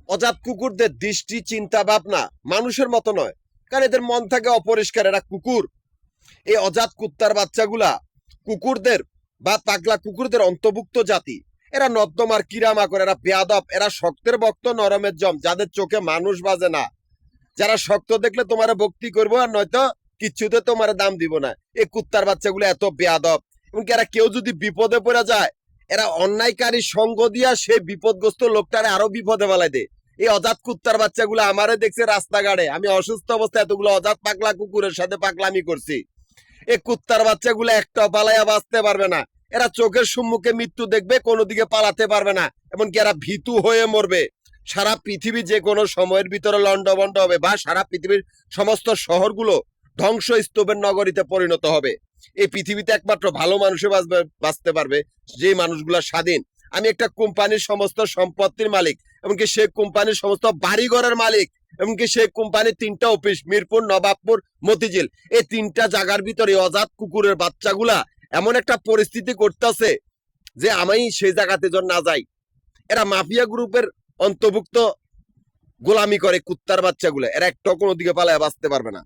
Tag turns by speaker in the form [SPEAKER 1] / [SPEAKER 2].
[SPEAKER 1] অজাত কুকুরদের দৃষ্টি চিন্তা ভাবনা মানুষের মতো নয়, কারণ এদের মন থাকে অপরিষ্কার, এরা কুকুর। এই অজাত কুত্তার বাচ্চাগুলা কুকুরদের বা পাগলা কুকুরদের অন্তর্ভুক্ত জাতি। এরা নর্দমার কিরামাকড়, এরা বেয়াদব, এরা শক্তের বক্ত নরমের জম, যাদের চোখে মানুষ বাজে না। যারা শক্ত দেখলে তোমার ভক্তি করবো, আর নয়তো কিচ্ছুতে তোমার দাম দিব না। এই কুত্তার বাচ্চাগুলো এত বেয়াদব। এমনকি এরা কেউ যদি বিপদে পড়ে যায়, এরা অন্যায়কারী সঙ্গ দিয়া সেই বিপদগ্রস্ত লোকটারে আরো বিপদে ফেলাই দেয়। এই অজাত কুত্তার বাচ্চাগুলো আমারে দেখছে রাস্তাঘাটে, আমি অসুস্থ অবস্থায় এতগুলো অজাত পাগলা কুকুরের সাথে পাগলামি করছি। এই কুত্তার বাচ্চাগুলো একটা পালাইয়া বাঁচতে পারবে না। এরা চোখের সম্মুখে মৃত্যু দেখবে, কোনো দিকে পালাতে পারবে না, এমনকি এরা ভীতু হয়ে মরবে। সারা পৃথিবী যে কোনো সময়ের ভিতরে লন্ডভন্ড হবে, বা সারা পৃথিবীর সমস্ত শহরগুলো ধ্বংসস্তূপের নগরীতে পরিণত হবে। এই পৃথিবীতে একমাত্র ভালো মানুষে বাঁচতে পারবে, যে মানুষগুলো স্বাধীন। আমি একটা কোম্পানির সমস্ত সম্পত্তির মালিক, এমনকি সেই কোম্পানির সমস্ত বাড়িঘরের মালিক, এমনকি সেই কোম্পানির 3টা অফিস, মিরপুর, নবাবপুর, মতিঝিল, এই 3টা জায়গার ভিতরে অজাত কুকুরের বাচ্চাগুলা এমন একটা পরিস্থিতি করতেছে যে আমি সেই জায়গাতে যেন না যাই। এরা মাফিয়া গ্রুপের অন্তর্ভুক্ত, গোলামি করে কুত্তার বাচ্চাগুলো। এরা একটা কোনো দিকে পালায় বাঁচতে পারবে না।